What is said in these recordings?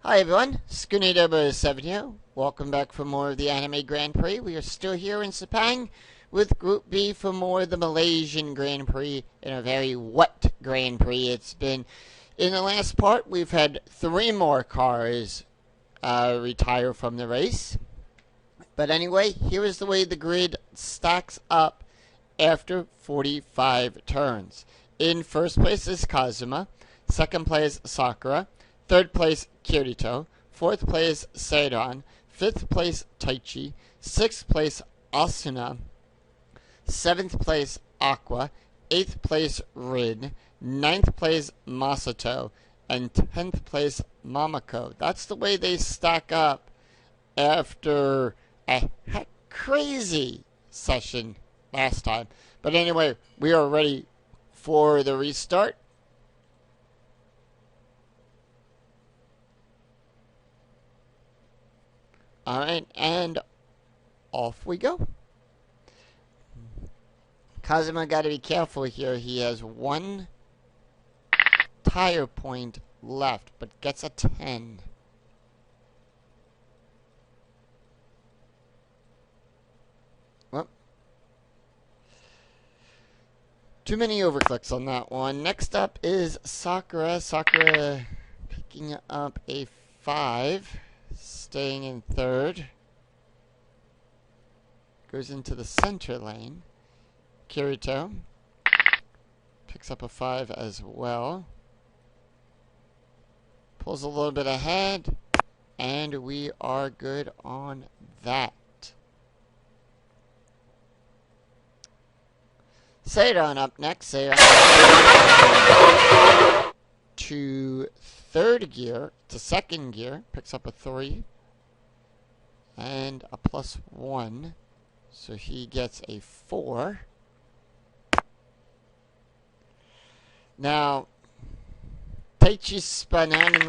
Hi everyone, Scooby-Doo7 here. Welcome back for more of the Anime Grand Prix. We are still here in Sepang with Group B for more of the Malaysian Grand Prix in a very wet Grand Prix. It's been, in the last part, we've had 3 more cars retire from the race. But anyway, here is the way the grid stacks up after 45 turns. In first place is Kazuma, second place Sakura, third place Kirito, fourth place Syaoran, fifth place Taichi, sixth place Asuna, seventh place Aqua, eighth place Rin, ninth place Masato, and 10th place Mamako. That's the way they stack up after a crazy session last time. But anyway, we are ready for the restart. Alright, and off we go. Kazuma got to be careful here. He has 1 tire point left, but gets a 10. Well, too many overclicks on that one. Next up is Sakura. Sakura picking up a 5. Staying in third. Goes into the center lane. Kirito picks up a 5 as well. Pulls a little bit ahead. And we are good on that. Syaoran up next. Syaoran to third gear to second gear, picks up a 3 and a +1, so he gets a 4. Now Taichi spun out in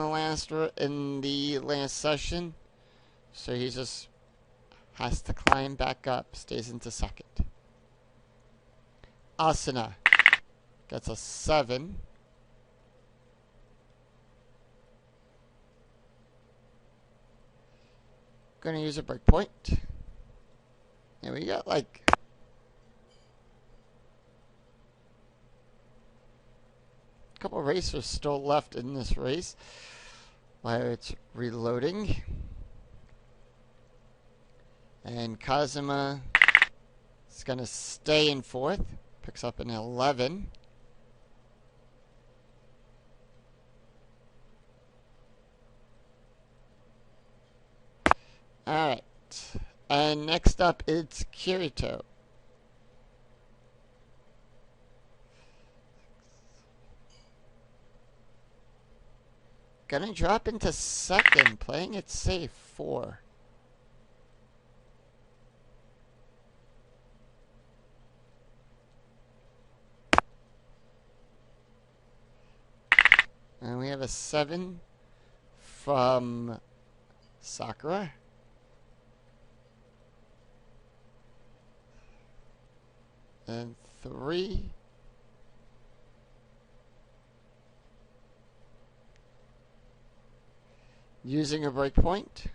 the last session, so he just has to climb back up, stays into second. Asuna gets a 7. Gonna use a breakpoint. And we got like a couple racers still left in this race while it's reloading. And Kazuma is gonna stay in fourth, picks up an 11. Alright, and next up it's Kirito. Gonna drop into second, playing it safe, 4. And we have a 7 from Sakura. And 3. Using a breakpoint.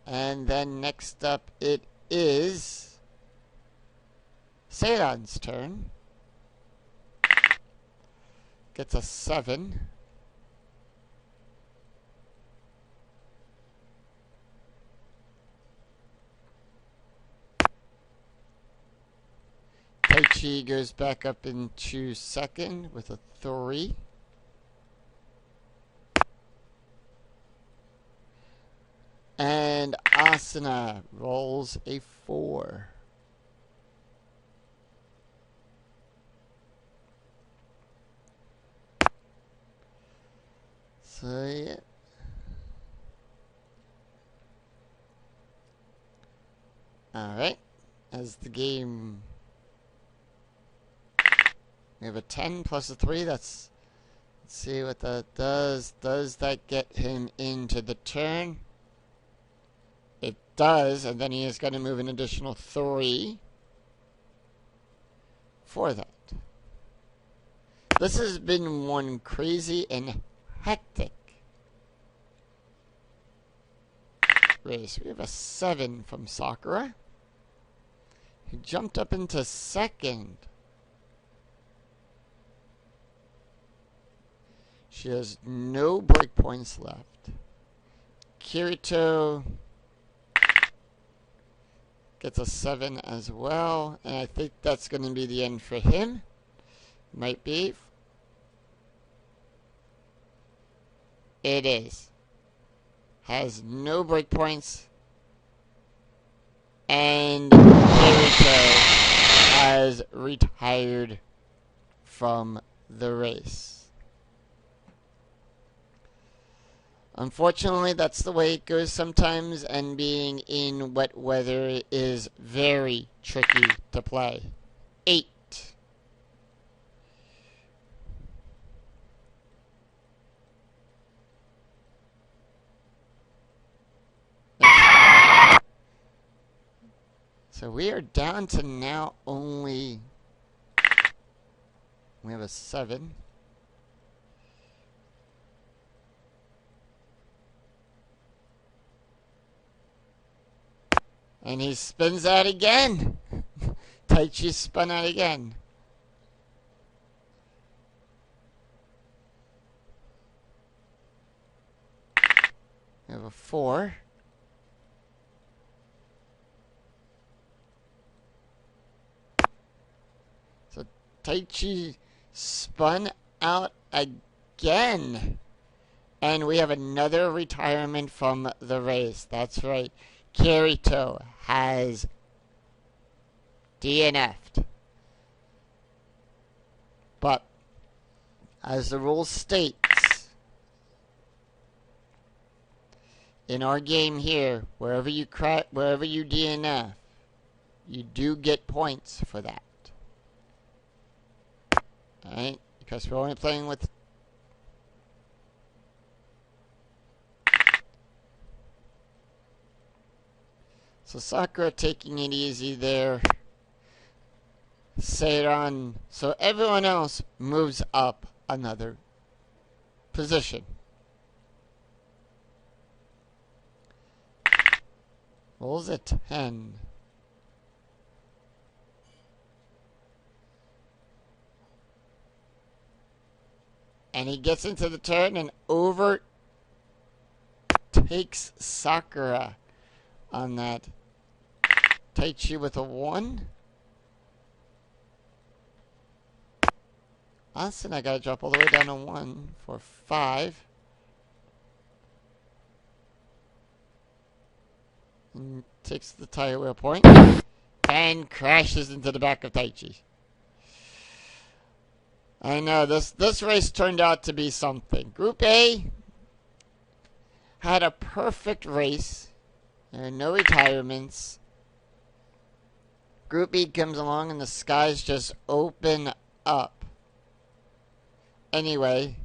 And then next up it is Syaoran's turn. Gets a 7. Taichi goes back up into second with a 3. And Asuna rolls a 4. So yeah. Alright. As the game, we have a 10 plus a 3. Let's see what that does. Does that get him into the turn? It does, and then he is going to move an additional 3. for that. This has been one crazy and hectic race. We have a 7 from Sakura, who jumped up into second. She has no breakpoints left. Kirito gets a 7 as well, and I think that's going to be the end for him. Might be. It is. Has no breakpoints. And Kirito has retired from the race. Unfortunately, that's the way it goes sometimes, and being in wet weather is very tricky to play. 8. So we are down to now only... We have a 7. And he spins out again. Taichi spun out again. We have a 4. So Taichi spun out again. And we have another retirement from the race. That's right. Kirito has DNF'd. But, as the rule states, in our game here, wherever you DNF, you do get points for that. Alright? Because we're only playing with... So Sakura taking it easy there. Syaoran. So everyone else moves up another position. Rolls a 10. And he gets into the turn and overtakes Sakura on that. Taichi with a 1. Asuna gotta drop all the way down to 1 for 5. And takes the tire wheel point. And crashes into the back of Taichi. I know, this race turned out to be something. Group A had a perfect race. There are no retirements. Group B comes along and the skies just open up. Anyway.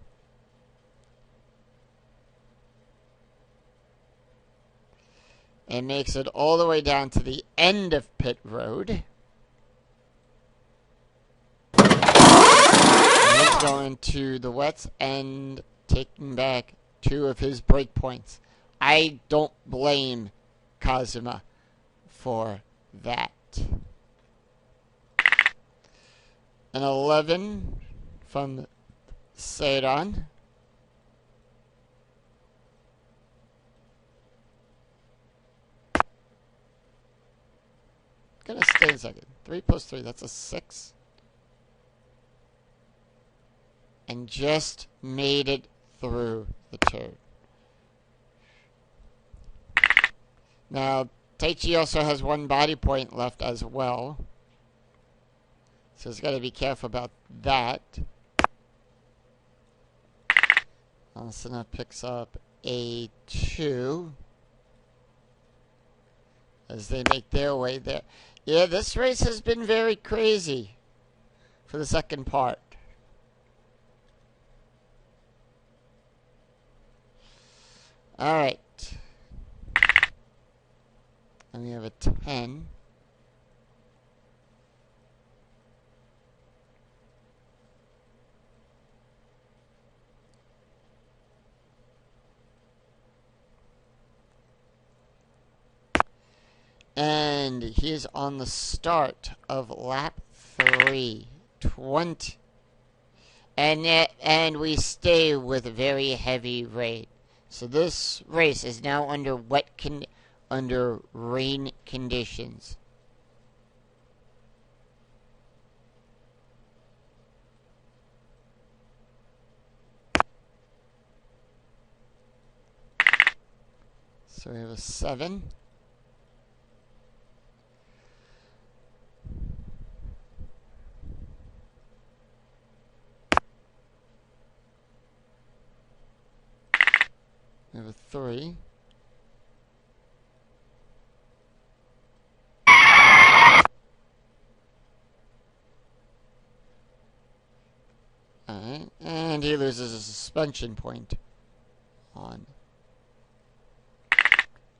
It makes it all the way down to the end of pit road. And he's going to the wets and taking back 2 of his break points. I don't blame Kazuma for that. An 11 from Syaoran. Gonna stay a second. 3 plus 3, that's a 6. And just made it through the turn. Now, Taichi also has 1 body point left as well. So he's got to be careful about that. Asuna picks up a 2. As they make their way there. Yeah, this race has been very crazy for the second part. Alright. And we have a 10. And he is on the start of lap 3. 20. And we stay with very heavy rain. So this race is now under under rain conditions. So we have a 7. We have a 3. Alright, and he loses a suspension point on.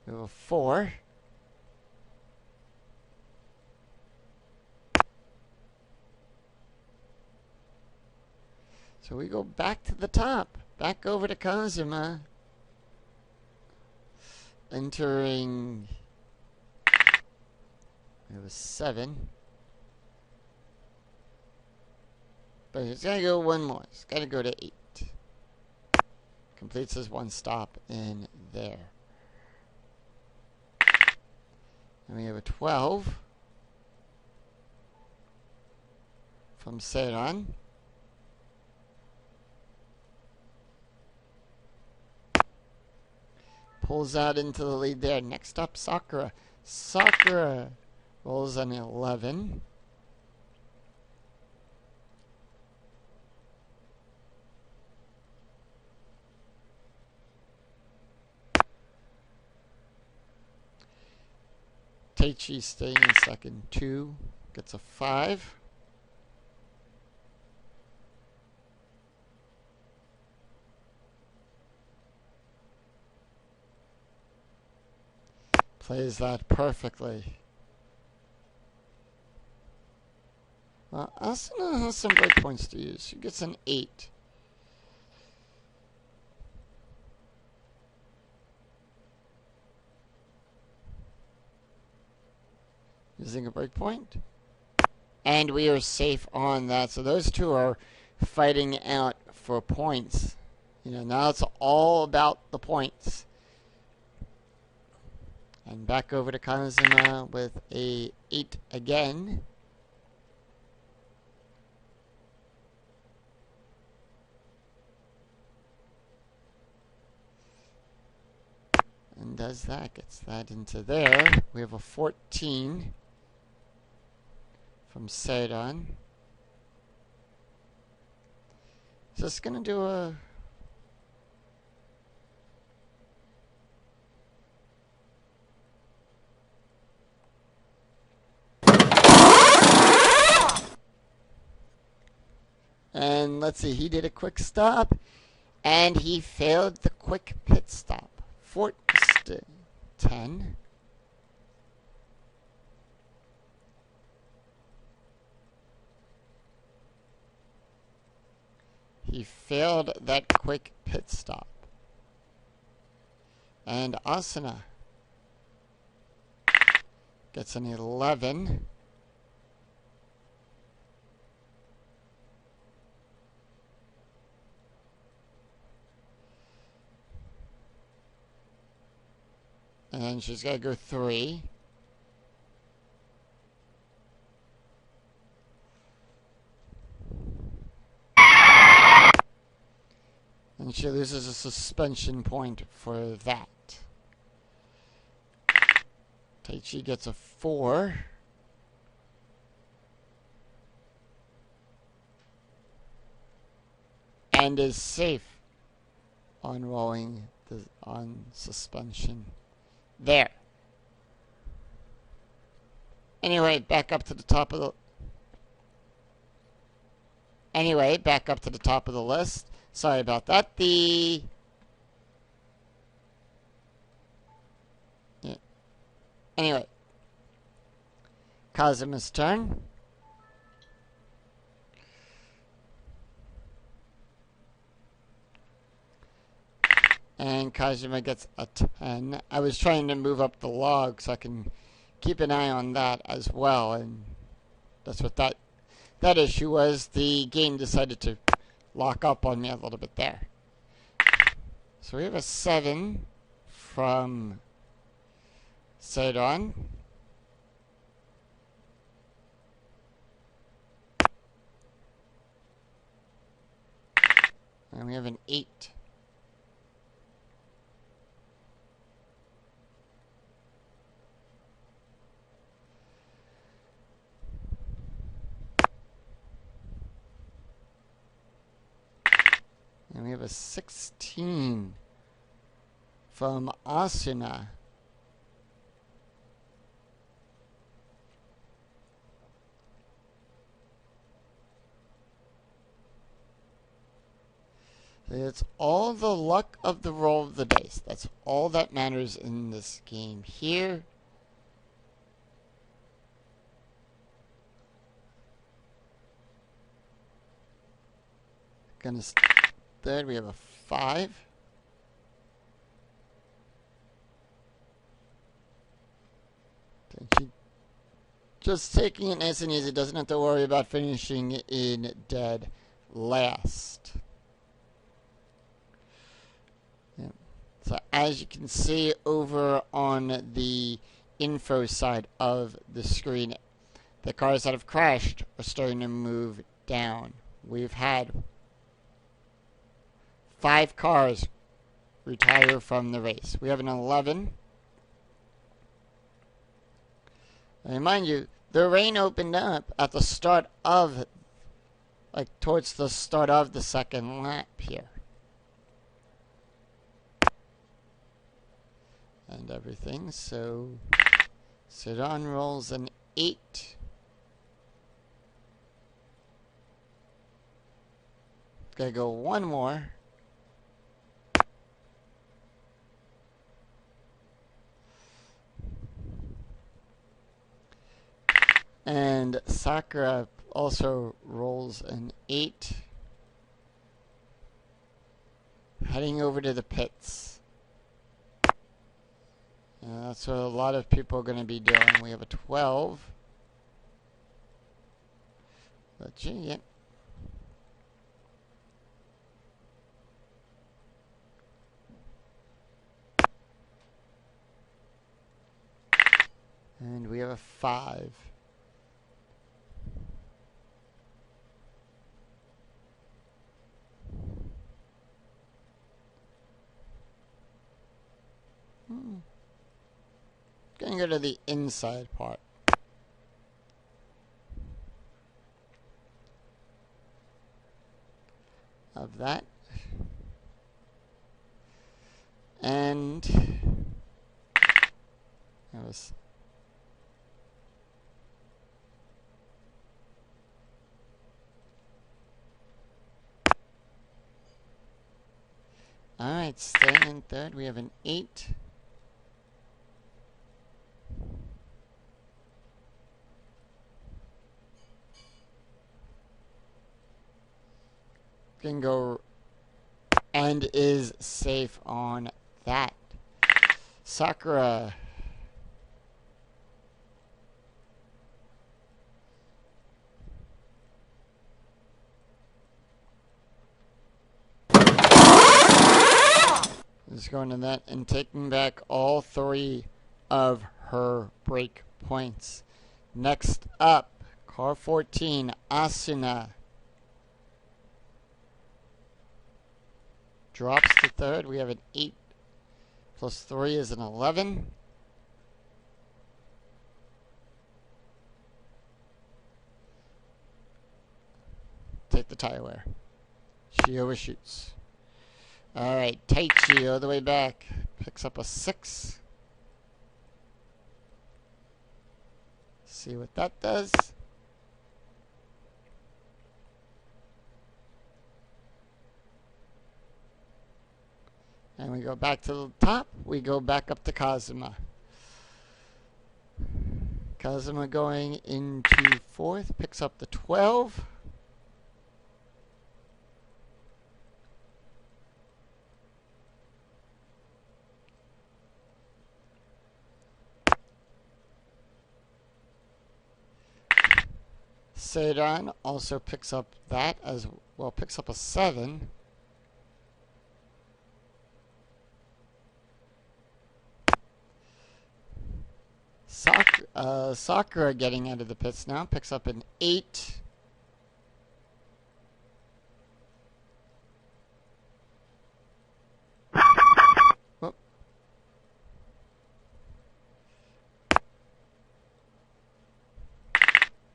We have a 4. So we go back to the top. Back over to Kazuma. Entering. We have a 7. But he's got to go one more. He's got to go to 8. Completes his one stop in there. And we have a 12 from Syaoran. Pulls out into the lead there. Next up, Sakura. Sakura rolls an 11. Taichi staying in second. 2 gets a 5. Plays that perfectly. Asuna has some breakpoints to use. She gets an 8. Using a breakpoint. And we are safe on that. So those two are fighting out for points. You know, now it's all about the points. And back over to Kazuma with a 8 again. And does that, gets that into there. We have a 14 from Syaoran. Just gonna do a and let's see, he did a quick stop and he failed the quick pit stop. 10. He failed that quick pit stop. And Asuna gets an 11. And then she's got to go 3. And she loses a suspension point for that. Taichi gets a 4. And is safe on rolling on suspension. There. Anyway, back up to the top of the list. Sorry about that. Anyway, Kazuma's turn. And Kazuma gets a 10. I was trying to move up the log so I can keep an eye on that as well. And that's what that issue was. The game decided to lock up on me a little bit there. So we have a 7 from Syaoran. And we have an 8. And we have a 16 from Asuna. It's all the luck of the roll of the dice. That's all that matters in this game here. Gonna third, we have a 5. Taichi just taking it nice and easy. Doesn't have to worry about finishing in dead last. Yeah. So as you can see over on the info side of the screen, the cars that have crashed are starting to move down. We've had 5 cars retire from the race. We have an 11. And mind you, the rain opened up at the start of, like towards the start of the second lap here. And everything, so Syaoran rolls an 8. Gotta go one more. And Sakura also rolls an 8. Heading over to the pits. And that's what a lot of people are going to be doing. We have a 12. Let's see, yep. And we have a 5. Gonna go to the inside part. Of that. And that was alright, staying in third, we have an 8. Can go and is safe on that. Sakura. Is going to that and taking back all 3 of her break points. Next up, car 14, Asuna. Drops to third. We have an 8 plus 3 is an 11. Take the tire wear. She overshoots. Alright, Taichi all the way back. Picks up a 6. See what that does. And we go back to the top. We go back up to Kazuma. Kazuma going into 4th. Picks up the 12. Syaoran also picks up that as well, picks up a 7. Sakura getting out of the pits now, picks up an 8. Whoop.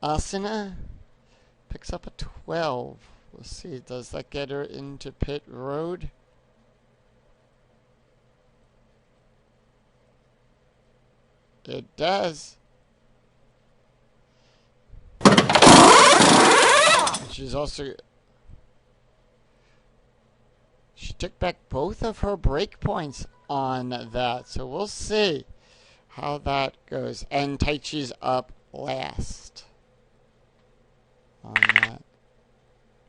Asuna picks up a 12. We'll see, does that get her into pit road? It does. She's also... She took back both of her breakpoints on that. So we'll see how that goes. And Taichi's up last on that.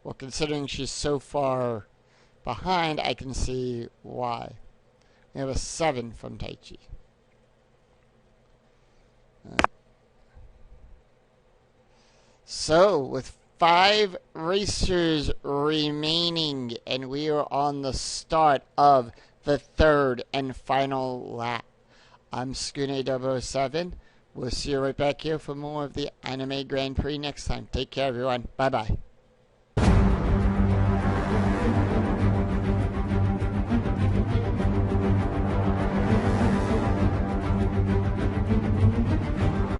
Well, considering she's so far behind, I can see why. We have a 7 from Taichi. So, with 5 racers remaining, and we are on the start of the 3rd and final lap. I'm Skune007. We'll see you right back here for more of the Anime Grand Prix next time. Take care, everyone. Bye-bye.